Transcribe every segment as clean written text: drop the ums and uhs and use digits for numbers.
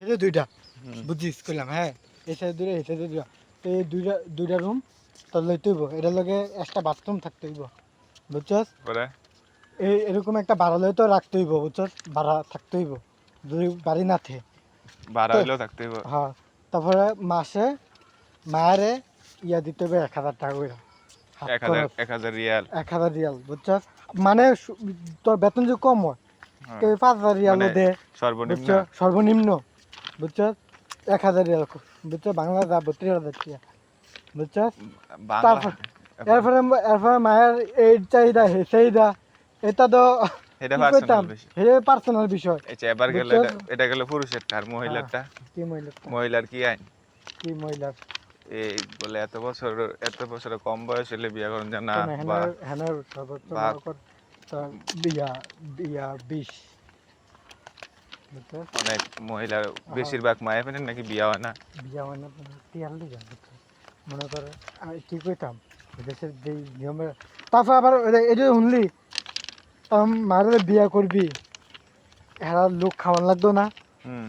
এই দুইটা বুঝিস কইলাম হ্যাঁ এই সাইড দুইটা এই সাইড দুইটা তো এই দুইটা রুম তোর লইতে হইব এটার লগে একটা বাথরুম থাকতে হইব বুঝছস পরে এই এরকম একটা ভাড়া লই তো রাখতে হইব বুঝছস ভাড়া থাকতে হইব যদি বাড়ি না থাকে ভাড়া তো হইলেও থাকতে হইব। হ্যাঁ তারপরে মাসে মায়েরে ইয়া দিতে হবে 1,000 টাকা করে হাত 1000 রিয়াল। 1,000 রিয়াল বুঝছস মানে তোর বেতন যে কম হয় হ্যাঁ, কেউ 5,000 রিয়ালও মানে দে সর্বনিম্ন। বুঝছো সর্বনিম্ন বুঝছস 1,000 রিয়াল বুঝছো বাংলা যা 32,000 টাকা বুঝছস বাংলা তারপর এরপরে মায়ের এই চাহিদা হে চাহিদা এটা তো এটা কি পার্সোনাল কইতাম বিষয়। হে পার্সোনাল বিষয় আচ্ছা এবার গেলে বুঝছস? এটা গেল পুরুষের কার, মহিলারটা কি মহিলার মহিলার কি আইন? কি মহিলার এই বলে এত বছর কম বয়স হলে বিয়ে করেন যে না কেন বা হেনার সর্বোচ্চ বা- মনে কর তোর বিয়া বিয়া 20 বুঝছস অনেক মহিলার বেশিরভাগ মায়ে ফেলেন নাকি বিয়ে হয় না। বিয়া মানে টিয়ার লিগা বুঝছস মনে কর আমি কি কইতাম দেশের যে নিয়মের তারপর আবার এটা শুনলি মারে বিয়া করবি এরা লোক খাওয়ান লাগতো না হুম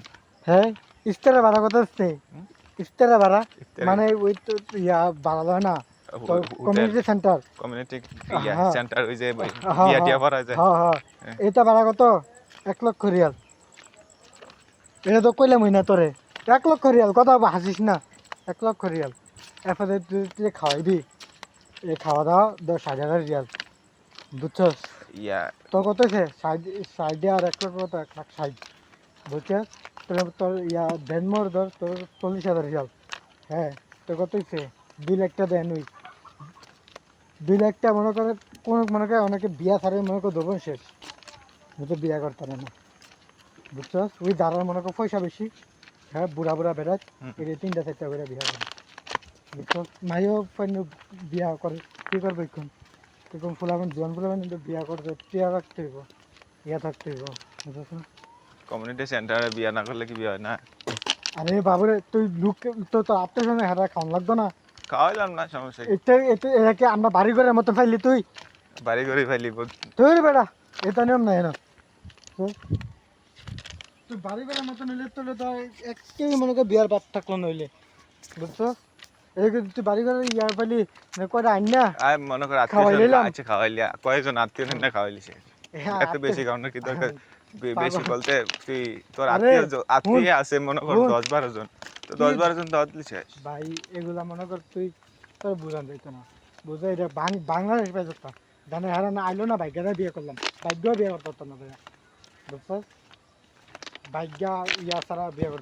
হ্যাঁ ইস্তারা ভাড়া কথা আসছে হুম? ইস্তারা ভাড়া ইফতারি, মানে ওই তো ইয়া ভাড়া হয় না তো হোটেল, কমিউনিটি সেন্টার কমিউনিটি হ্যাঁ সেন্টার, ওই যে হ্যাঁ বিয়া হ্যাঁ টিয়া করা যায়। হ্যাঁ হ্যাঁ হ্যাঁ। এটা ভাড়া কত 1,00,000 রিয়াল এটা তো কইলাম না তোরে 1,00,000 রিয়াল কথা হাসিস না 1,00,000 রিয়াল এরপরে তুই খাওয়াইবি এই খাওয়া দাওয়া 10,000 রিয়াল বুঝছস ইয়া তোর কত আছে সাইডে আর 1,00,000 কত 1,60,000 বুঝছস তোর ইয়া দেনমোর ধর তোর 40,000 রিয়াল হ্যাঁ তোর কত হয়েছে 2,00,000 টাকা দেন ওই 2,00,000 টাকা মনে করে কোন মনে করে অনেকে বিয়া ছাড়ে মনে করে দেবো শেষ বুঝতে বিয়া করতে পারে না বুঝছস ওই দাঁড়ার মনে করে পয়সা বেশি হ্যাঁ বুড়া বুড়া বেড়ায় এটা 3টা 4টা করে বিয়া করে বুঝছস মাইও বিয়া করে কি করবে এখন এরকম ফুলাবেন জোয়ান ফুলাবেন কিন্তু বিয়া করতে টিয়া রাখতে হইব ইয়া থাকতে হইব বুঝছস না কমিউনিটি সেন্টারে বিয়ে না করলে কি বিয়ে হয় না? আরে বাবুরে তুই লুক তো তোর আত্মীয় স্বজন হারা খাওয়ান লাগতো না খাওয়াইলাম না, সমস্যা কি? এটা এটা এটাকে আমরা বাড়ি ঘরের মতো ফাইলি তুই বাড়ি করে ফেলি তুই বেড়া এটা নিয়ম নাই না তুই বাড়ি ঘরের মতো নিলে তোলে তো একেই মনে কর বিয়ার বাদ থাকলো নইলে বুঝছো এদিকে তুই বাড়ি ঘরে ইয়ার পাইলি কয়টা আইন না আর মনে কর খাওয়াই আত্মীয় নিলাম। আছে, খাওয়াইলি কয়েকজন আত্মীয় না খাওয়াইলি সে এত বেশি খাওয়ানোর কি দরকার? বেশি বলতে তুই তোর আরে, আত্মীয় আছে মনে কর হুন। 10-12 জন, তো কি? 10-12 জন দাওয়াত দিলি শেষ। ভাই এগুলা মনে কর তুই তোর বুঝান যাইত না বুঝা এটা বাংলাদেশ পাই যেতাম জানে হারা না আইলো না ভাগ্যটা বিয়ে করলাম ভাগ্য বিয়ে করতে পারতাম না বুঝছো ভাগ্য ইয়া ছাড়া বিয়ে করতে